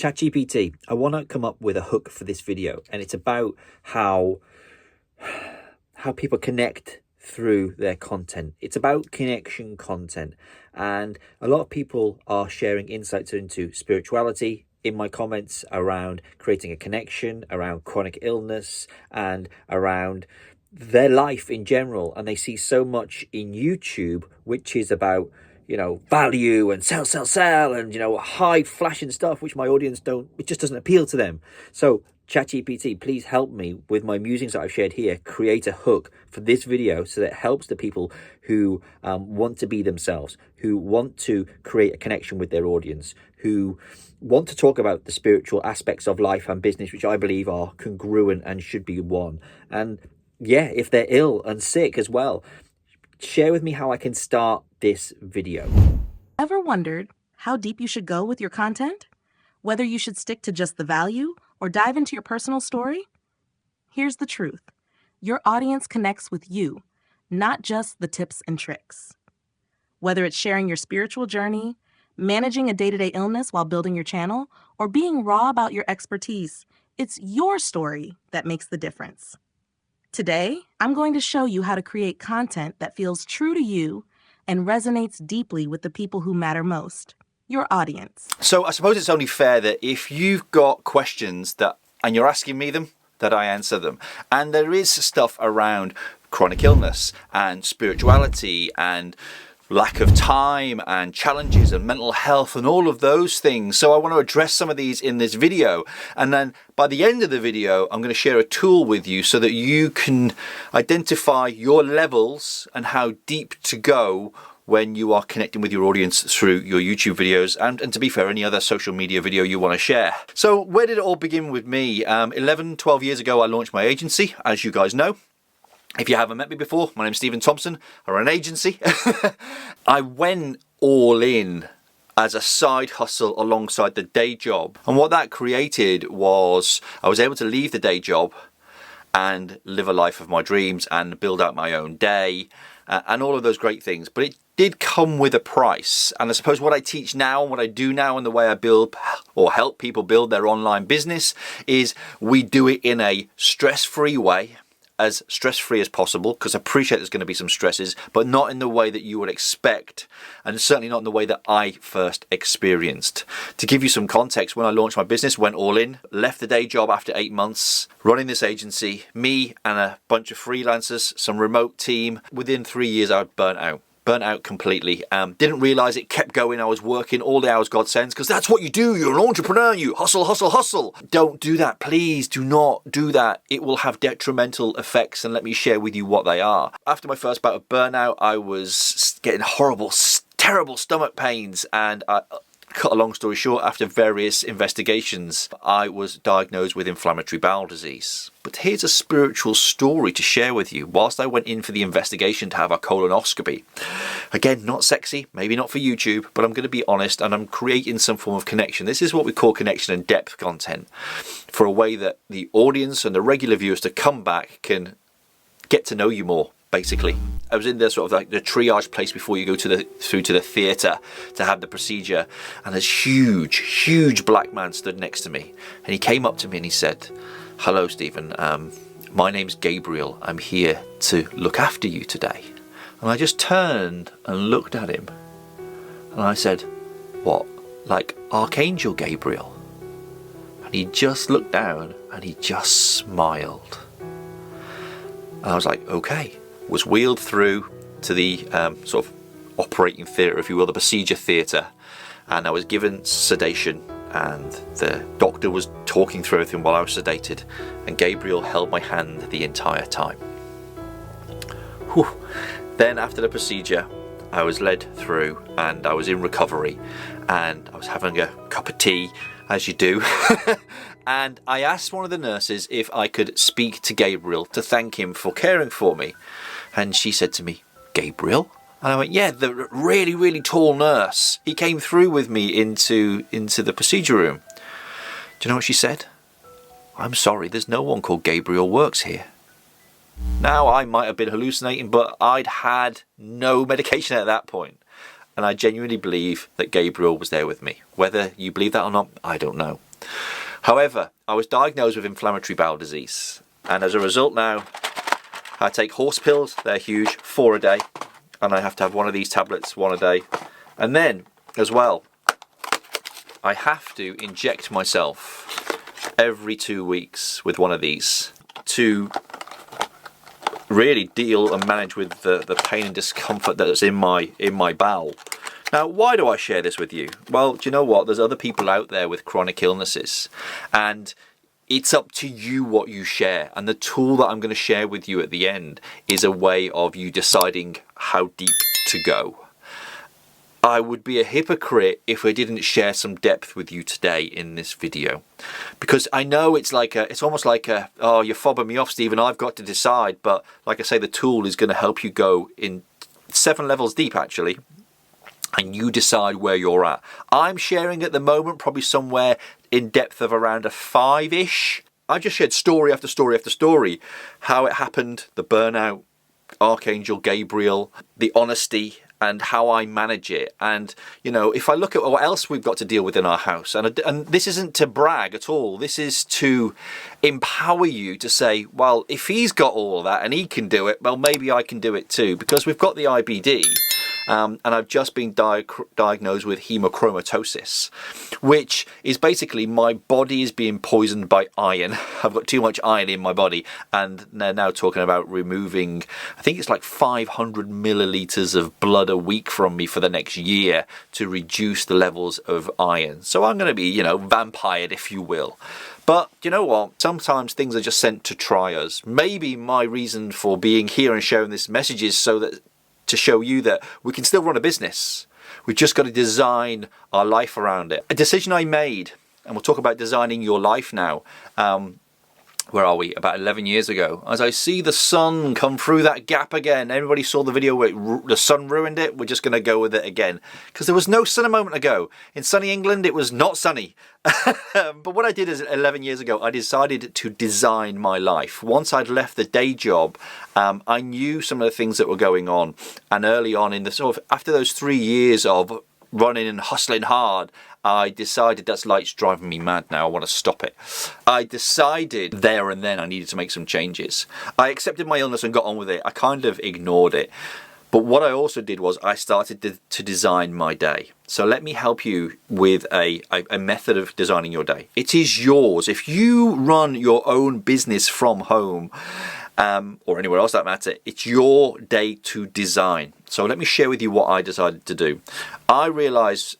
ChatGPT, I want to come up with a hook for this video, and it's about how people connect through their content. It's about connection content, and a lot of people are sharing insights into spirituality in my comments around creating a connection, around chronic illness, and around their life in general. And they see so much in YouTube which is about value and sell, and, high flashing stuff, which my audience it just doesn't appeal to them. So ChatGPT, please help me with my musings that I've shared here, create a hook for this video so that it helps the people who want to be themselves, who want to create a connection with their audience, who want to talk about the spiritual aspects of life and business, which I believe are congruent and should be one. And yeah, if they're ill and sick as well, share with me how I can start this video. Ever wondered how deep you should go with your content? Whether you should stick to just the value or dive into your personal story? Here's the truth. Your audience connects with you, not just the tips and tricks. Whether it's sharing your spiritual journey, managing a day-to-day illness while building your channel, or being raw about your expertise, it's your story that makes the difference. Today, I'm going to show you how to create content that feels true to you and resonates deeply with the people who matter most, your audience. So I suppose it's only fair that if you've got questions and you're asking me them, that I answer them. And there is stuff around chronic illness and spirituality and lack of time and challenges and mental health and all of those things. So I want to address some of these in this video. And then by the end of the video, I'm going to share a tool with you so that you can identify your levels and how deep to go when you are connecting with your audience through your YouTube videos and to be fair, any other social media video you want to share. So where did it all begin with me? 12 years ago, I launched my agency, as you guys know. If you haven't met me before, my name's Stephen Thompson. I run an agency. I went all in as a side hustle alongside the day job. And what that created was I was able to leave the day job and live a life of my dreams and build out my own day and all of those great things. But it did come with a price. And I suppose what I teach now and what I do now and the way I build or help people build their online business is we do it in a stress-free way, as stress-free as possible, because I appreciate there's going to be some stresses, but not in the way that you would expect, and certainly not in the way that I first experienced. To give you some context, when I launched my business, went all in, left the day job after 8 months, running this agency, me and a bunch of freelancers, some remote team. Within 3 years, I was burnt out completely. Didn't realize it, kept going. I was working all the hours God sends, because that's what you do. You're an entrepreneur. You hustle. Don't do that. Please do not do that. It will have detrimental effects, and let me share with you what they are. After my first bout of burnout, I was getting horrible, terrible stomach pains, and cut a long story short, after various investigations, I was diagnosed with inflammatory bowel disease. But here's a spiritual story to share with you. Whilst I went in for the investigation to have a colonoscopy, again, not sexy, maybe not for YouTube, but I'm going to be honest, and I'm creating some form of connection. This is what we call connection and depth content, for a way that the audience and the regular viewers to come back can get to know you more. Basically, I was in the sort of like the triage place before you go through to the theatre to have the procedure, and this huge black man stood next to me, and he came up to me and he said, "Hello, Stephen. My name's Gabriel. I'm here to look after you today." And I just turned and looked at him, and I said, "What? Like Archangel Gabriel?" And he just looked down and he just smiled. And I was like, okay. Was wheeled through to the sort of operating theatre, if you will, the procedure theatre, and I was given sedation, and the doctor was talking through everything while I was sedated, and Gabriel held my hand the entire time. Whew. Then after the procedure, I was led through, and I was in recovery, and I was having a cup of tea, as you do. And I asked one of the nurses if I could speak to Gabriel to thank him for caring for me. And she said to me, "Gabriel?" And I went, "Yeah, the really tall nurse. He came through with me into the procedure room." Do you know what she said? "I'm sorry, there's no one called Gabriel works here." Now, I might have been hallucinating, but I'd had no medication at that point. And I genuinely believe that Gabriel was there with me. Whether you believe that or not, I don't know. However, I was diagnosed with inflammatory bowel disease, and as a result now, I take horse pills. They're huge, 4 a day, and I have to have one of these tablets, 1 a day. And then, as well, I have to inject myself every 2 weeks with one of these to really deal and manage with the pain and discomfort that's in my bowel. Now, why do I share this with you? Well, do you know what? There's other people out there with chronic illnesses, and it's up to you what you share. And the tool that I'm going to share with you at the end is a way of you deciding how deep to go. I would be a hypocrite if I didn't share some depth with you today in this video, because I know it's almost like oh, you're fobbing me off, Stephen, I've got to decide. But like I say, the tool is going to help you go in 7 levels deep, actually, and you decide where you're at. I'm sharing at the moment probably somewhere in depth of around a 5-ish. I just shared story after story after story, how it happened, the burnout, Archangel Gabriel, the honesty, and how I manage it. And, you know, if I look at what else we've got to deal with in our house, and this isn't to brag at all, this is to empower you to say, well, if he's got all of that and he can do it, well, maybe I can do it too, because we've got the IBD. And I've just been diagnosed with hemochromatosis, which is basically my body is being poisoned by iron. I've got too much iron in my body, and they're now talking about removing, I think it's like 500 milliliters of blood a week from me for the next year to reduce the levels of iron. So I'm going to be, you know, vampired, if you will. But you know what? Sometimes things are just sent to try us. Maybe my reason for being here and sharing this message is to show you that we can still run a business. We've just got to design our life around it. A decision I made, and we'll talk about designing your life now. Where are we? About 11 years ago. As I see the sun come through that gap again. Everybody saw the video where the sun ruined it. We're just going to go with it again. Because there was no sun a moment ago. In sunny England, it was not sunny. But what I did is 11 years ago, I decided to design my life. Once I'd left the day job, I knew some of the things that were going on. And early on in the sort of, after those 3 years of running and hustling hard, I decided that's like it's driving me mad now. I want to stop it. I decided there and then I needed to make some changes. I accepted my illness and got on with it. I kind of ignored it. But what I also did was I started to design my day. So let me help you with a method of designing your day. It is yours. If you run your own business from home, or anywhere else that matter, it's your day to design. So let me share with you what I decided to do. I realized,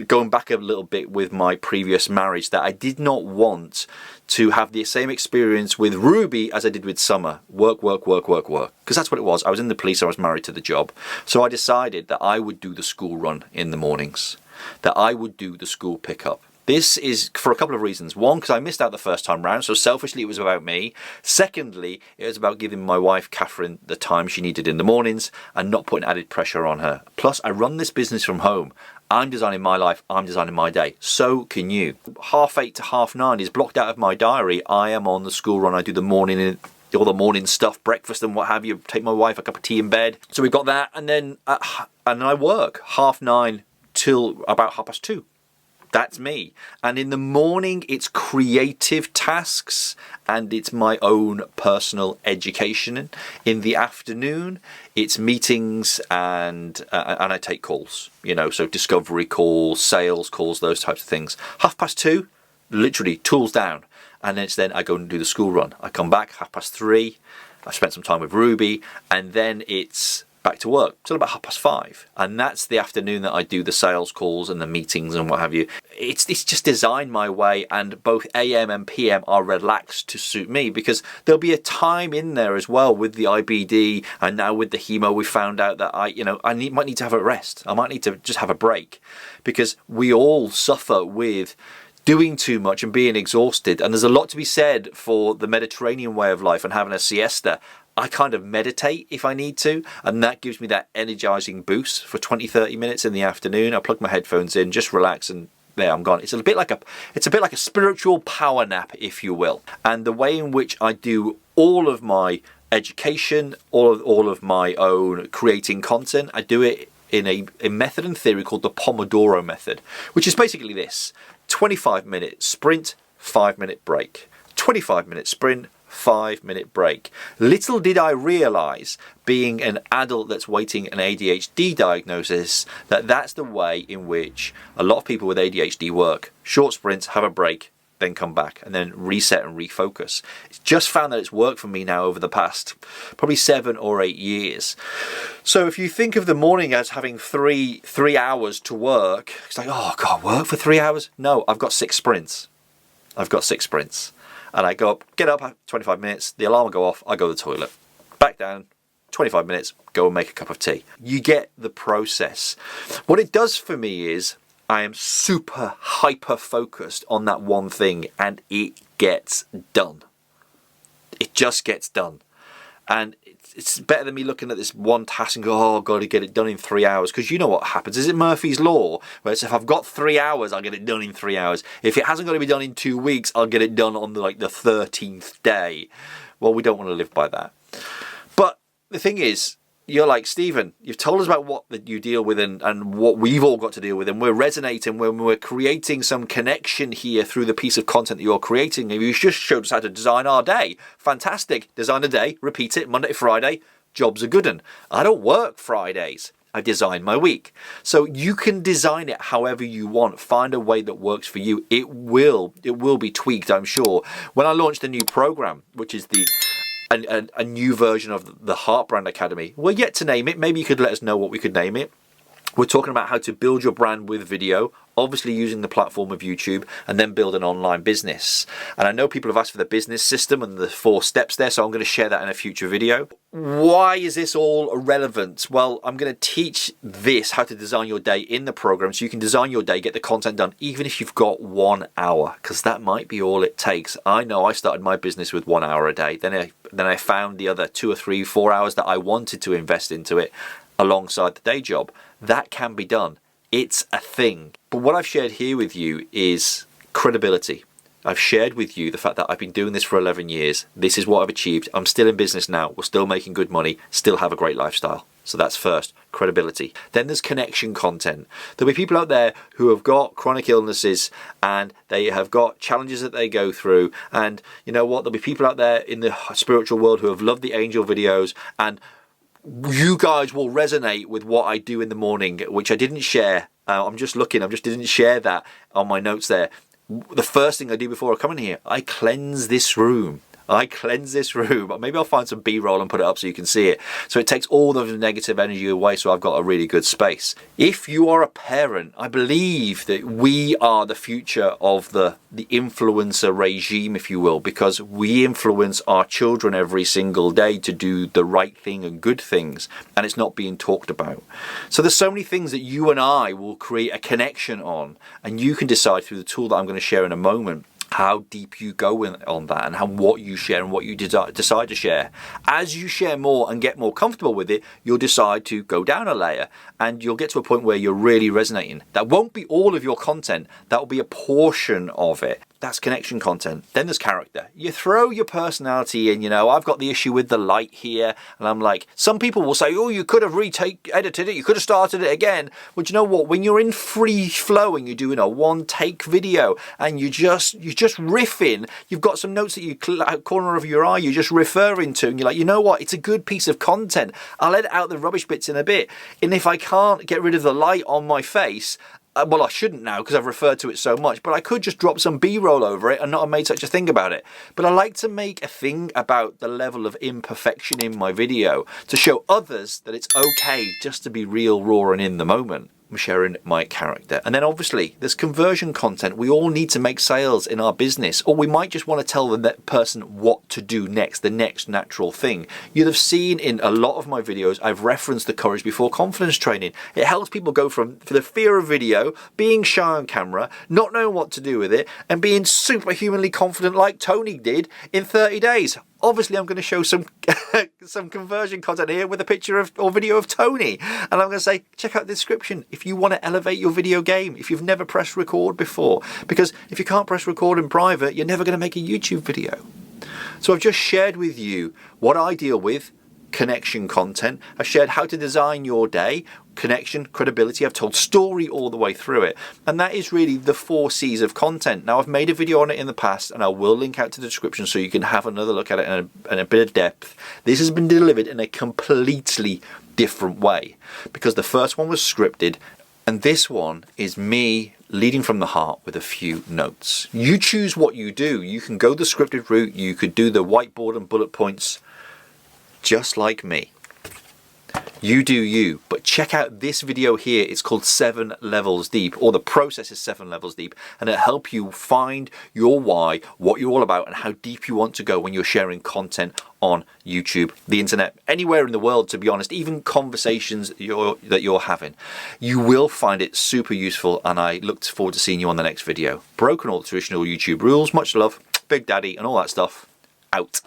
going back a little bit with my previous marriage, that I did not want to have the same experience with Ruby as I did with Summer. Work. Because that's what it was. I was in the police, I was married to the job. So I decided that I would do the school run in the mornings, that I would do the school pickup. This is for a couple of reasons. One, because I missed out the first time round, so selfishly it was about me. Secondly, it was about giving my wife, Catherine, the time she needed in the mornings and not putting added pressure on her. Plus, I run this business from home. I'm designing my life, I'm designing my day. So can you. 8:30 to 9:30 is blocked out of my diary. I am on the school run. I do the morning, all the morning stuff, breakfast and what have you. Take my wife a cup of tea in bed. So we've got that, and then I work 9:30 till about 2:30. That's me. And in the morning, it's creative tasks and it's my own personal education. In the afternoon, it's meetings and I take calls, you know, so discovery calls, sales calls, those types of things. 2:30, literally tools down. And then I go and do the school run. I come back 3:30. I spent some time with Ruby, and then it's back to work till about 5:30, and that's the afternoon that I do the sales calls and the meetings and what have you. It's just designed my way, and both AM and PM are relaxed to suit me, because there'll be a time in there as well with the IBD, and now with the hemo we found out that I might need to have a rest. I might need to just have a break, because we all suffer with doing too much and being exhausted, and there's a lot to be said for the Mediterranean way of life and having a siesta. I kind of meditate if I need to, and that gives me that energizing boost for 20-30 minutes in the afternoon. I plug my headphones in, just relax, and there I'm gone. It's a bit like a spiritual power nap, if you will. And the way in which I do all of my education, all of my own creating content, I do it in a method and theory called the Pomodoro method, which is basically this: 25-minute sprint, 5-minute break. 25-minute sprint, 5-minute break. Little did I realise, being an adult that's waiting an ADHD diagnosis, that that's the way in which a lot of people with ADHD work. Short sprints, have a break, then come back and then reset and refocus. It's just found that it's worked for me now over the past probably 7 or 8 years. So if you think of the morning as having three hours to work, it's like, oh God, work for 3 hours? No, I've got 6 sprints. And I go up, get up 25 minutes, the alarm will go off, I go to the toilet, back down, 25 minutes, go and make a cup of tea. You get the process. What it does for me is I am super hyper focused on that one thing, and it gets done. It just gets done. And it's better than me looking at this one task and go, oh, I've got to get it done in 3 hours. Because you know what happens. Is it Murphy's Law? Where it's if I've got 3 hours, I'll get it done in 3 hours. If it hasn't got to be done in 2 weeks, I'll get it done on the 13th day. Well, we don't want to live by that. But the thing is, you're like, Stephen, you've told us about what that you deal with and what we've all got to deal with, and we're resonating when we're creating some connection here through the piece of content that you're creating. And you just showed us how to design our day. Fantastic. Design a day, repeat it, Monday to Friday, job's a good one. I don't work Fridays. I design my week. So you can design it however you want. Find a way that works for you. It will be tweaked, I'm sure. When I launched the new program, which is a new version of the Heart Brand Academy. We're yet to name it. Maybe you could let us know what we could name it. We're talking about how to build your brand with video, obviously using the platform of YouTube, and then build an online business. And I know people have asked for the business system and the 4 steps there, so I'm going to share that in a future video. Why is this all relevant? Well, I'm going to teach this, how to design your day, in the program, so you can design your day, get the content done, even if you've got 1 hour, because that might be all it takes. I know I started my business with 1 hour a day. Then I found the other 2 or 3, 4 hours that I wanted to invest into it alongside the day job. That can be done. It's a thing. But what I've shared here with you is credibility. I've shared with you the fact that I've been doing this for 11 years. This is what I've achieved. I'm still in business now. We're still making good money, still have a great lifestyle. So that's first, credibility. Then there's connection content. There'll be people out there who have got chronic illnesses and they have got challenges that they go through. And you know what? There'll be people out there in the spiritual world who have loved the angel videos, and you guys will resonate with what I do in the morning, which I didn't share. I just didn't share that on my notes there. The first thing I do before I come in here, I cleanse this room. Maybe I'll find some B-roll and put it up so you can see it. So it takes all the negative energy away, so I've got a really good space. If you are a parent, I believe that we are the future of the influencer regime, if you will, because we influence our children every single day to do the right thing and good things, and it's not being talked about. So there's so many things that you and I will create a connection on, and you can decide through the tool that I'm going to share in a moment how deep you go on that, and what you share and what you decide to share. As you share more and get more comfortable with it, you'll decide to go down a layer, and you'll get to a point where you're really resonating. That won't be all of your content, that will be a portion of it. That's connection content. Then there's character. You throw your personality in. I've got the issue with the light here, and I'm like, some people will say, oh, you could have edited it, you could have started it again. Well, do you know what? When you're in free flow and you're doing a 1-take video and you just riffing, you've got some notes that you corner of your eye you're just referring to, and you're like, you know what? It's a good piece of content. I'll edit out the rubbish bits in a bit. And if I can't get rid of the light on my face, well, I shouldn't now because I've referred to it so much, but I could just drop some B-roll over it and not have made such a thing about it. But I like to make a thing about the level of imperfection in my video to show others that it's okay just to be real, raw, and in the moment. I'm sharing my character. And then obviously there's conversion content. We all need to make sales in our business, or we might just want to tell the person what to do next, the next natural thing. You'll have seen in a lot of my videos, I've referenced the courage before confidence training. It helps people go from the fear of video, being shy on camera, not knowing what to do with it, and being superhumanly confident like Tony did in 30 days. Obviously, I'm going to show some conversion content here with a picture or video of Tony. And I'm going to say, check out the description if you want to elevate your video game, if you've never pressed record before. Because if you can't press record in private, you're never going to make a YouTube video. So I've just shared with you what I deal with, connection content. I've shared how to design your day, connection, credibility. I've told story all the way through it. And that is really the 4 C's of content. Now, I've made a video on it in the past, and I will link out to the description so you can have another look at it in a bit of depth. This has been delivered in a completely different way, because the first one was scripted, and this one is me leading from the heart with a few notes. You choose what you do. You can go the scripted route. You could do the whiteboard and bullet points, just like me. You do you, but check out this video here. It's called 7 Levels Deep, or the process is 7 levels deep, and it'll help you find your why, what you're all about, and how deep you want to go when you're sharing content on YouTube, the internet, anywhere in the world, to be honest, even conversations that you're having. You will find it super useful, and I look forward to seeing you on the next video. Broken all the traditional YouTube rules, much love, Big Daddy, and all that stuff, out.